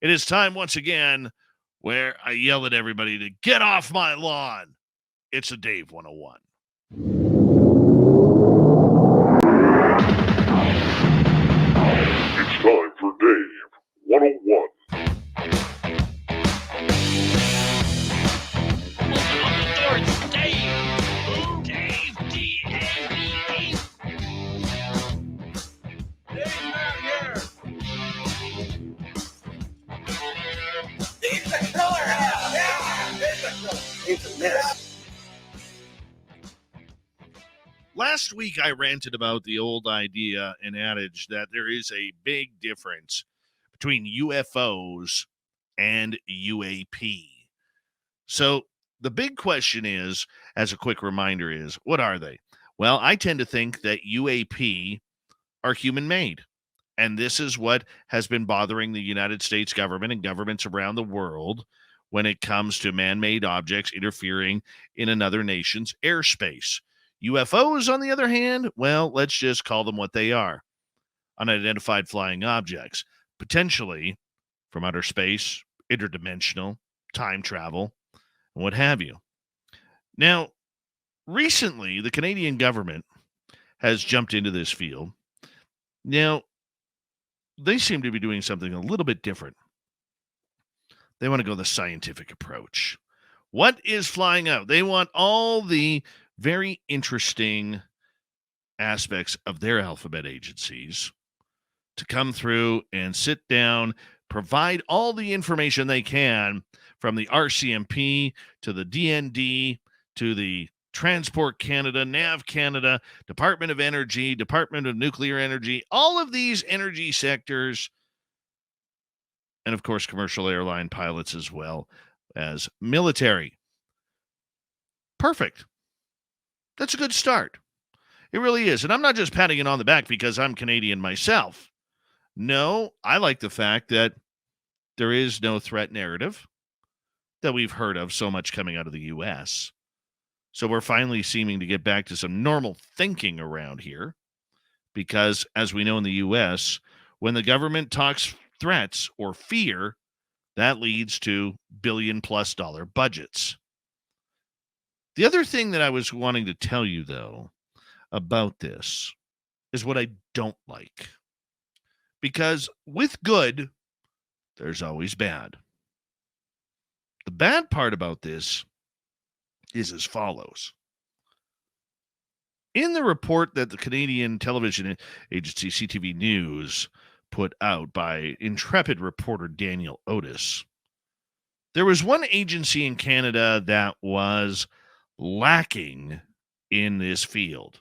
It is time once again where I yell at everybody to get off my lawn. It's a Dave 101. It's time for Dave 101. Open the door, it's Dave! Dave, D-A-V-E! Dave's not here! Dave's the killer! Yeah! Dave's the killer! Dave's a mess. Last week, I ranted about the old idea and adage that there is a big difference between UFOs and UAP. So the big question is, as a quick reminder, is what are they? Well, I tend to think that UAP are human-made. And this is what has been bothering the United States government and governments around the world when it comes to man-made objects interfering in another nation's airspace. UFOs, on the other hand, well, let's just call them what they are. Unidentified flying objects, potentially from outer space, interdimensional, time travel, and what have you. Now, recently, the Canadian government has jumped into this field. Now, they seem to be doing something a little bit different. They want to go the scientific approach. What is flying out? They want all the very interesting aspects of their alphabet agencies to come through and sit down, provide all the information they can, from the RCMP to the DND to the Transport Canada, NAV Canada, Department of Energy, Department of Nuclear Energy, all of these energy sectors, and of course commercial airline pilots as well as military. Perfect. That's a good start. It really is. And I'm not just patting it on the back because I'm Canadian myself. No, I like the fact that there is no threat narrative that we've heard of so much coming out of the U.S. So we're finally seeming to get back to some normal thinking around here because, as we know in the U.S., when the government talks threats or fear, that leads to billion-plus dollar budgets. The other thing that I was wanting to tell you, though, about this is what I don't like. Because with good, there's always bad. The bad part about this is as follows. In the report that the Canadian television agency CTV News put out by intrepid reporter Daniel Otis, there was one agency in Canada that was lacking in this field.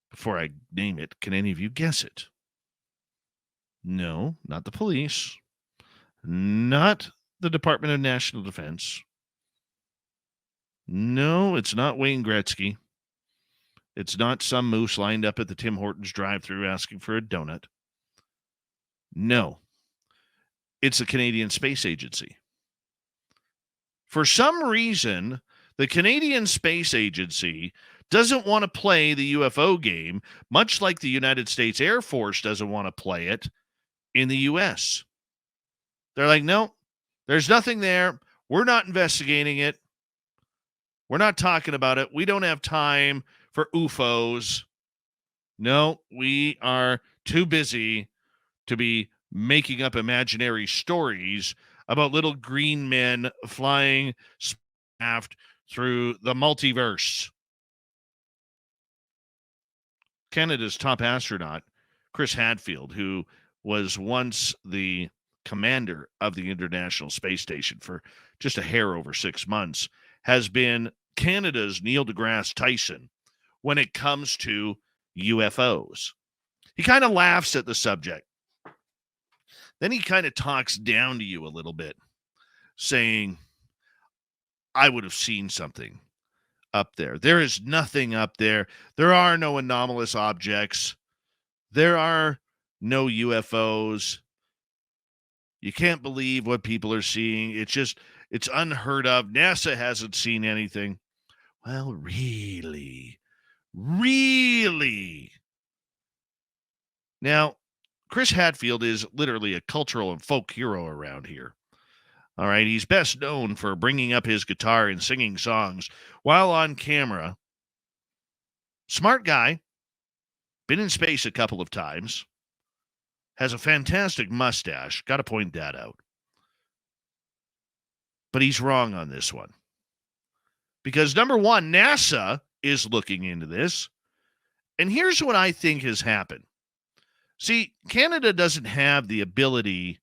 Before I name it, can any of you guess it? No, not the police, not the Department of National Defense. No, it's not Wayne Gretzky. It's not some moose lined up at the Tim Hortons drive-thru asking for a donut. No, it's the Canadian Space Agency. For some reason, the Canadian Space Agency doesn't want to play the UFO game, much like the United States Air Force doesn't want to play it in the U.S. They're like, no, there's nothing there. We're not investigating it. We're not talking about it. We don't have time for UFOs. No, we are too busy to be making up imaginary stories about little green men flying aft through the multiverse. Canada's top astronaut, Chris Hadfield, who was once the commander of the International Space Station for just a hair over 6 months, has been Canada's Neil deGrasse Tyson when it comes to UFOs. He kind of laughs at the subject. Then he kind of talks down to you a little bit, saying, I would have seen something up there. There is nothing up there. There are no anomalous objects. There are no UFOs. You can't believe what people are seeing. It's unheard of. NASA hasn't seen anything. Well, really? Now, Chris Hadfield is literally a cultural and folk hero around here. All right, he's best known for bringing up his guitar and singing songs while on camera. Smart guy, been in space a couple of times, has a fantastic mustache. Got to point that out. But he's wrong on this one. Because number one, NASA is looking into this. And here's what I think has happened. See, Canada doesn't have the ability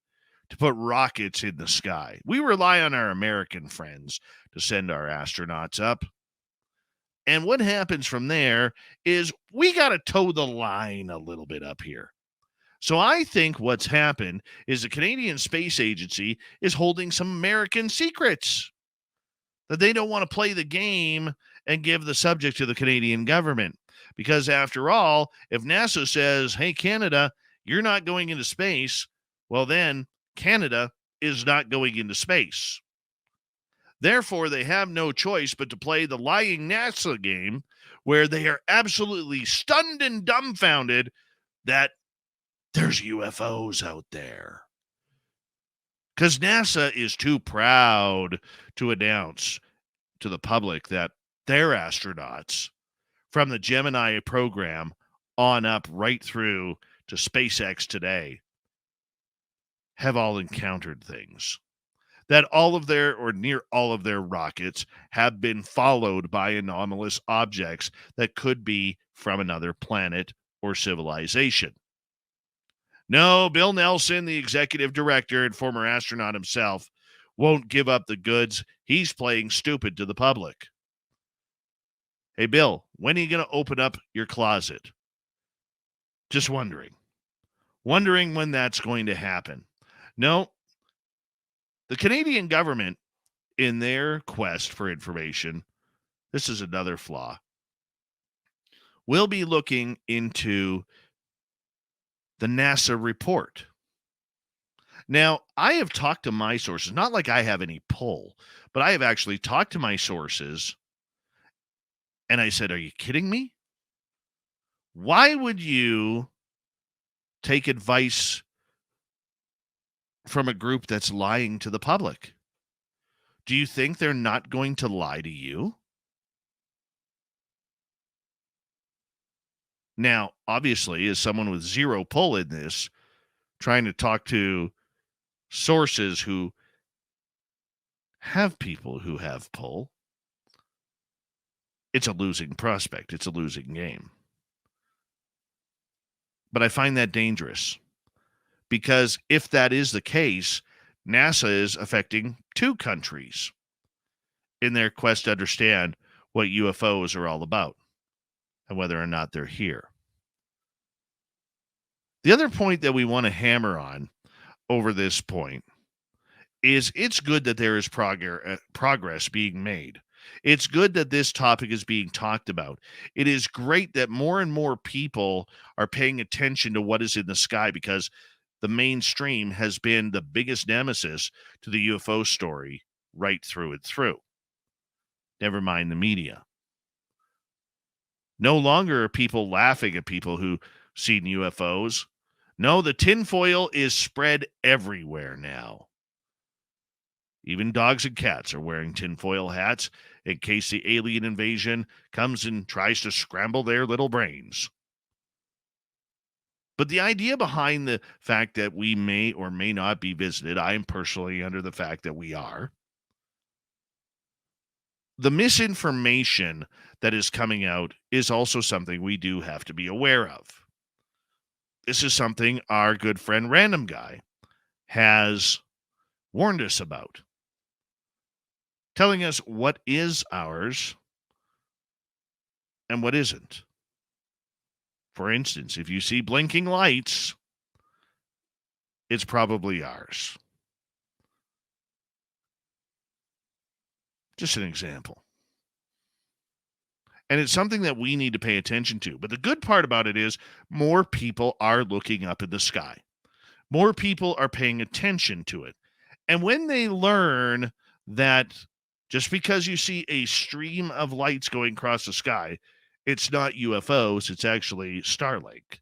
to put rockets in the sky. We rely on our American friends to send our astronauts up. And what happens from there is we got to toe the line a little bit up here. So I think what's happened is the Canadian Space Agency is holding some American secrets that they don't want to play the game and give the subject to the Canadian government. Because after all, if NASA says, hey, Canada, you're not going into space, well, then Canada is not going into space. Therefore, they have no choice but to play the lying NASA game where they are absolutely stunned and dumbfounded that there's UFOs out there. Because NASA is too proud to announce to the public that their astronauts from the Gemini program on up right through to SpaceX today have all encountered things. That all of their, or near all of their rockets have been followed by anomalous objects that could be from another planet or civilization. No, Bill Nelson, the executive director and former astronaut himself, won't give up the goods. He's playing stupid to the public. Hey, Bill, when are you going to open up your closet? Just wondering. Wondering when that's going to happen. No, the Canadian government, in their quest for information, this is another flaw, will be looking into the NASA report. Now, I have talked to my sources, not like I have any pull, but I have actually talked to my sources, and I said, are you kidding me? Why would you take advice from a group that's lying to the public? Do you think they're not going to lie to you? Now, obviously, as someone with zero pull in this, trying to talk to sources who have people who have pull, it's a losing prospect. It's a losing game. But I find that dangerous because if that is the case, NASA is affecting two countries in their quest to understand what UFOs are all about and whether or not they're here. The other point that we want to hammer on over this point is it's good that there is progress being made. It's good that this topic is being talked about. It is great that more and more people are paying attention to what is in the sky because the mainstream has been the biggest nemesis to the UFO story right through and through. Never mind the media. No longer are people laughing at people who seen UFOs. No, the tinfoil is spread everywhere now. Even dogs and cats are wearing tinfoil hats in case the alien invasion comes and tries to scramble their little brains. But the idea behind the fact that we may or may not be visited, I am personally under the fact that we are. The misinformation that is coming out is also something we do have to be aware of. This is something our good friend Random Guy has warned us about, telling us what is ours and what isn't. For instance, if you see blinking lights, it's probably ours. Just an example. And it's something that we need to pay attention to. But the good part about it is more people are looking up in the sky. More people are paying attention to it. And when they learn that just because you see a stream of lights going across the sky, it's not UFOs, it's actually Starlink.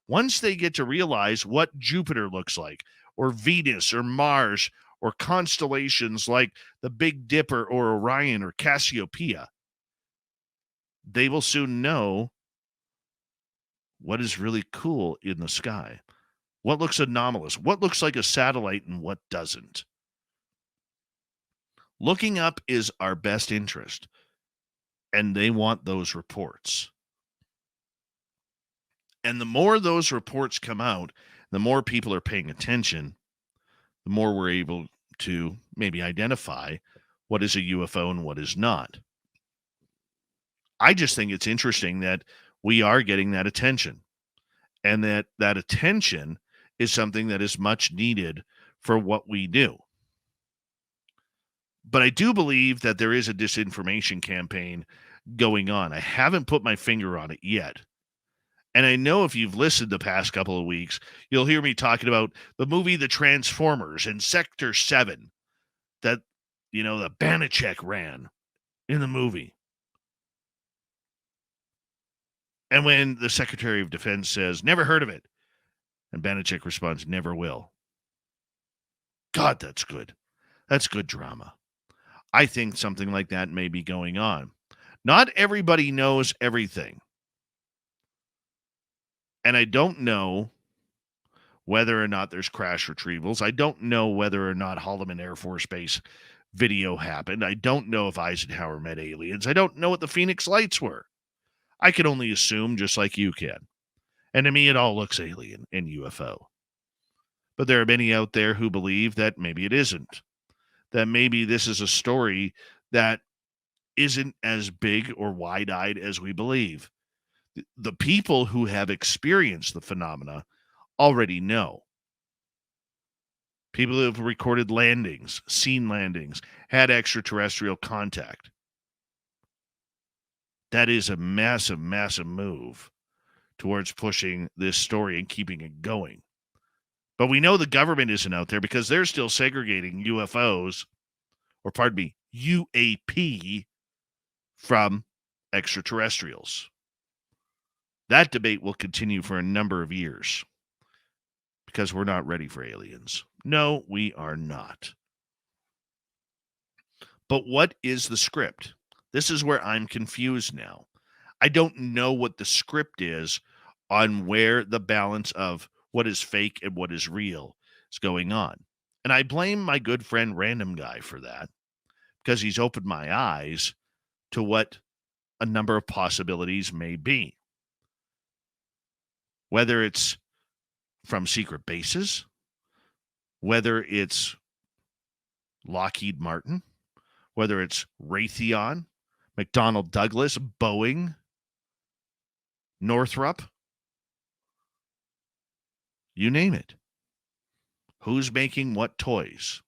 Once they get to realize what Jupiter looks like, or Venus, or Mars, or constellations like the Big Dipper, or Orion, or Cassiopeia, they will soon know what is really cool in the sky, what looks anomalous, what looks like a satellite, and what doesn't. Looking up is our best interest, and they want those reports. And the more those reports come out, the more people are paying attention, the more we're able to maybe identify what is a UFO and what is not. I just think it's interesting that we are getting that attention, and that attention is something that is much needed for what we do. But I do believe that there is a disinformation campaign going on. I haven't put my finger on it yet. And I know if you've listened the past couple of weeks, you'll hear me talking about the movie The Transformers and Sector 7 that, the Banachek ran in the movie. And when the Secretary of Defense says, never heard of it, and Banachek responds, never will. God, that's good. That's good drama. I think something like that may be going on. Not everybody knows everything. And I don't know whether or not there's crash retrievals. I don't know whether or not Holloman Air Force Base video happened. I don't know if Eisenhower met aliens. I don't know what the Phoenix Lights were. I can only assume, just like you can. And to me, it all looks alien and UFO. But there are many out there who believe that maybe it isn't. That maybe this is a story that isn't as big or wide-eyed as we believe. The people who have experienced the phenomena already know. People who have recorded landings, seen landings, had extraterrestrial contact. That is a massive, massive move towards pushing this story and keeping it going. But we know the government isn't out there because they're still segregating UFOs, or pardon me, UAP from extraterrestrials. That debate will continue for a number of years because we're not ready for aliens. No, we are not. But what is the script? This is where I'm confused now. I don't know what the script is on where the balance of what is fake and what is real is going on. And I blame my good friend Random Guy for that, because he's opened my eyes to what a number of possibilities may be. Whether it's from secret bases, whether it's Lockheed Martin, whether it's Raytheon, McDonnell Douglas, Boeing, Northrop, you name it. Who's making what toys?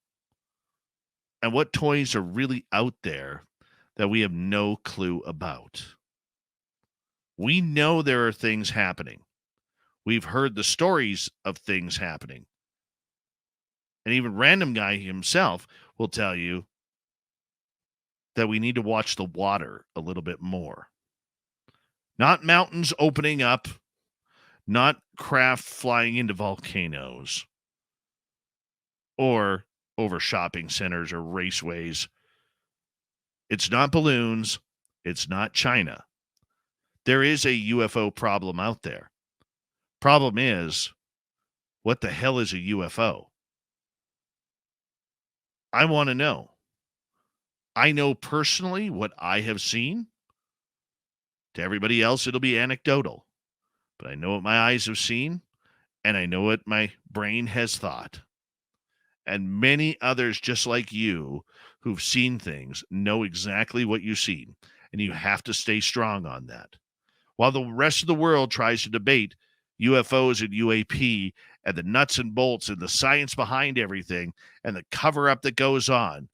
And what toys are really out there that we have no clue about? We know there are things happening. We've heard the stories of things happening. And even Random Guy himself will tell you that we need to watch the water a little bit more. Not mountains opening up, not craft flying into volcanoes, or over shopping centers or raceways. It's not balloons. It's not China. There is a UFO problem out there. Problem is, what the hell is a UFO? I want to know. I know personally what I have seen. To everybody else, it'll be anecdotal. But I know what my eyes have seen, and I know what my brain has thought. And many others just like you who've seen things know exactly what you've seen, and you have to stay strong on that. While the rest of the world tries to debate UFOs and UAP and the nuts and bolts and the science behind everything and the cover-up that goes on,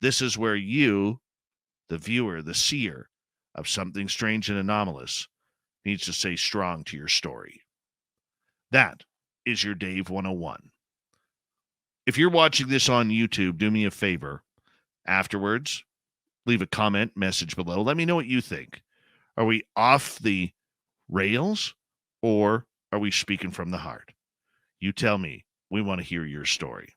this is where you, the viewer, the seer of something strange and anomalous, needs to stay strong to your story. That is your Dave 101. If you're watching this on YouTube, do me a favor. Afterwards, leave a comment, message below. Let me know what you think. Are we off the rails, or are we speaking from the heart? You tell me. We want to hear your story.